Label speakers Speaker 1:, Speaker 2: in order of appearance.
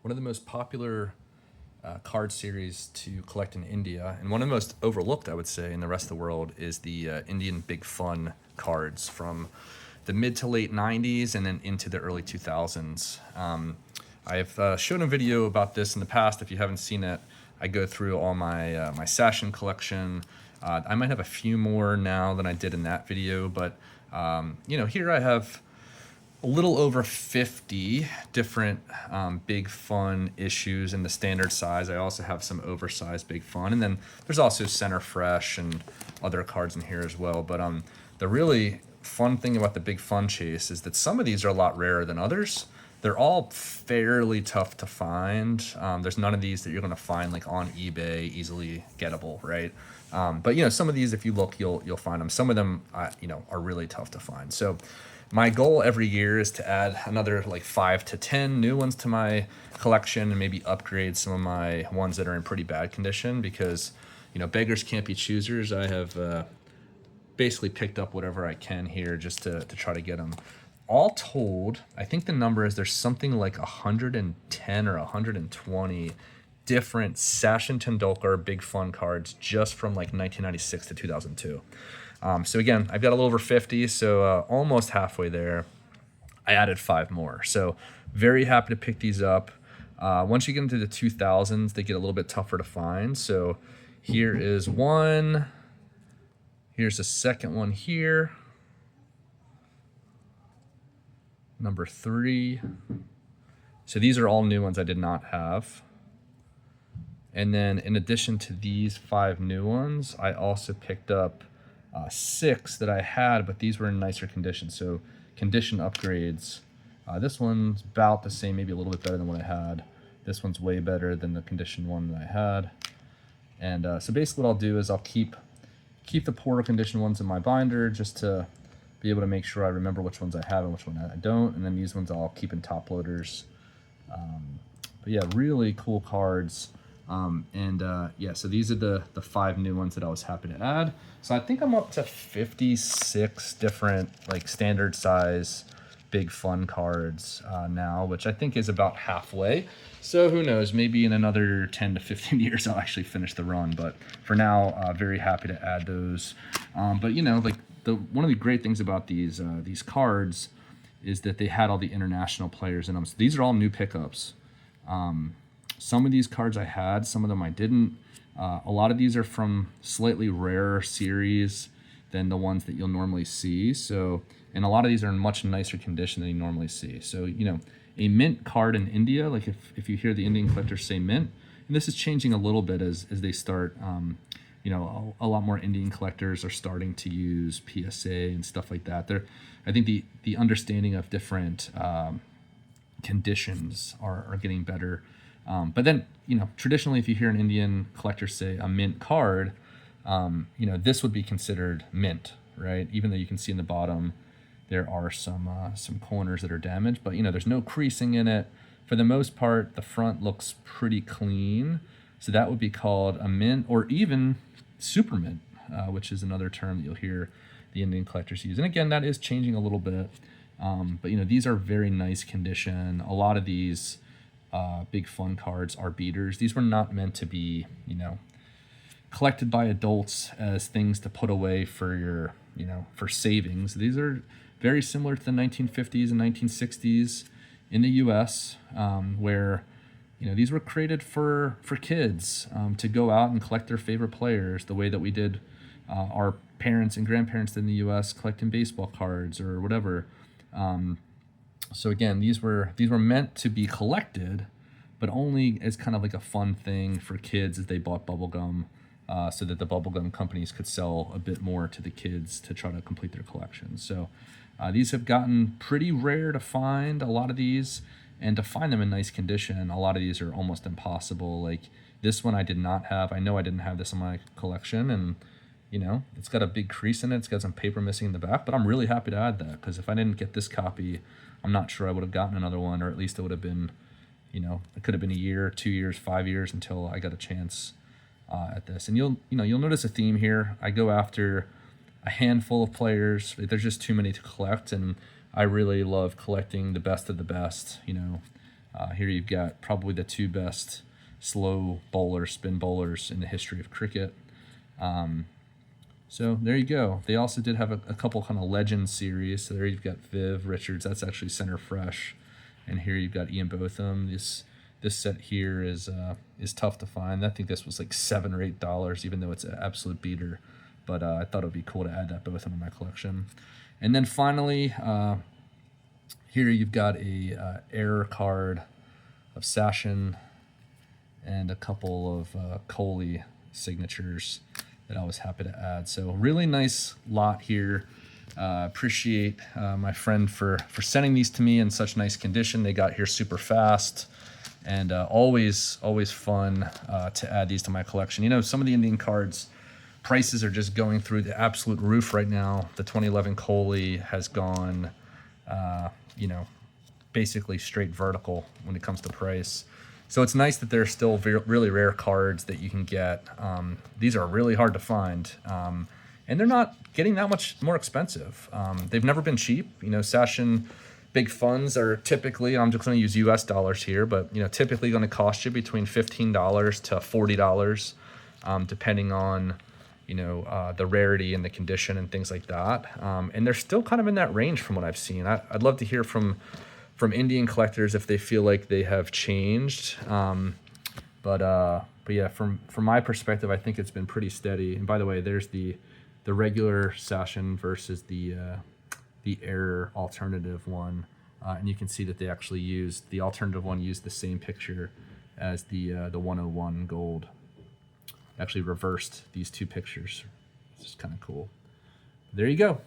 Speaker 1: one of the most popular card series to collect in India, and one of the most overlooked, I would say, in the rest of the world, is the Indian Big Fun cards from the mid to late 90s and then into the early 2000s. I've shown a video about this in the past. If you haven't seen it, I go through all my Sachin collection. I might have a few more now than I did in that video, but here I have a little over 50 different Big Fun issues in the standard size. I also have some oversized Big Fun, and then there's also Center Fresh and other cards in here as well. But the really fun thing about the Big Fun chase is that some of these are a lot rarer than others. They're all fairly tough to find. There's none of these that you're going to find like on eBay easily gettable, right? But some of these, if you look, you'll find them. Some of them, are really tough to find. So my goal every year is to add another like 5 to 10 new ones to my collection and maybe upgrade some of my ones that are in pretty bad condition because, beggars can't be choosers. I have basically picked up whatever I can here just to try to get them. All told, I think the number is there's something like 110 or 120 different Sachin Tendulkar Big Fun cards just from like 1996 to 2002. So again, I've got a little over 50, so almost halfway there. I added 5 more. So very happy to pick these up. Once you get into the 2000s, they get a little bit tougher to find. So here is one. Here's the second one here. Number 3. So these are all new ones I did not have. And then in addition to these 5 new ones, I also picked up 6 that I had, but these were in nicer condition. So condition upgrades. This one's about the same, maybe a little bit better than what I had. This one's way better than the condition one that I had. And so basically what I'll do is I'll keep the poorer condition ones in my binder just to be able to make sure I remember which ones I have and which one I don't. And then these ones I'll keep in top loaders. But yeah, really cool cards. So these are the 5 new ones that I was happy to add. So I think I'm up to 56 different like standard size Big Fun cards now, which I think is about halfway. So who knows, maybe in another 10 to 15 years I'll actually finish the run. But for now, very happy to add those. But one of the great things about these cards is that they had all the international players in them. So these are all new pickups. Some of these cards I had, some of them I didn't. A lot of these are from slightly rarer series than the ones that you'll normally see. So, and a lot of these are in much nicer condition than you normally see. So, a mint card in India, like if you hear the Indian collectors say mint, and this is changing a little bit as they start, a lot more Indian collectors are starting to use PSA and stuff like that. I think the understanding of different conditions are getting better. But then, traditionally, if you hear an Indian collector say a mint card, this would be considered mint, right? Even though you can see in the bottom, there are some corners that are damaged, but there's no creasing in it. For the most part, the front looks pretty clean. So that would be called a mint or even super mint, which is another term that you'll hear the Indian collectors use. And again, that is changing a little bit. But these are very nice condition. A lot of these Big Fun cards are beaters. These were not meant to be, collected by adults as things to put away for your, for savings. These are very similar to the 1950s and 1960s in the U.S., where, these were created for kids to go out and collect their favorite players the way that we did our parents and grandparents did in the U.S. collecting baseball cards or whatever. So again, these were meant to be collected, but only as kind of like a fun thing for kids as they bought bubblegum, so that the bubblegum companies could sell a bit more to the kids to try to complete their collections. So these have gotten pretty rare to find, a lot of these, and to find them in nice condition, a lot of these are almost impossible. Like this one I did not have. I know I didn't have this in my collection, and it's got a big crease in it. It's got some paper missing in the back, but I'm really happy to add that because if I didn't get this copy, I'm not sure I would have gotten another one, or at least it would have been, it could have been a year, 2 years, 5 years until I got a chance at this. And you'll notice a theme here. I go after a handful of players. There's just too many to collect, and I really love collecting the best of the best. Here you've got probably the two best slow bowlers, spin bowlers in the history of cricket. So there you go. They also did have a couple kind of legend series. So there you've got Viv Richards. That's actually center fresh, and here you've got Ian Botham. This set here is tough to find. I think this was like $7 or $8, even though it's an absolute beater. But I thought it would be cool to add that Botham in my collection. And then finally, here you've got a error card of Sachin and a couple of Kohli signatures that I was happy to add. So really nice lot here. Appreciate my friend for sending these to me in such nice condition. They got here super fast, and always fun to add these to my collection. You know, some of the Indian cards prices are just going through the absolute roof right now. The 2011 Kohli has gone, you know, basically straight vertical when it comes to price. So it's nice that there's still really rare cards that you can get. These are really hard to find, and they're not getting that much more expensive. They've never been cheap. You know, Sachin big funds are typically, I'm just going to use US dollars here, but you know, typically going to cost you between $15 to $40, depending on, you know, the rarity and the condition and things like that. And they're still kind of in that range from what I've seen. I'd love to hear from Indian collectors if they feel like they have changed. But yeah, from my perspective, I think it's been pretty steady. And by the way, there's the regular Sachin versus the error alternative one, and you can see that they actually used the alternative one used the same picture as the 101 gold. Actually reversed these two pictures. It's just kind of cool. There you go.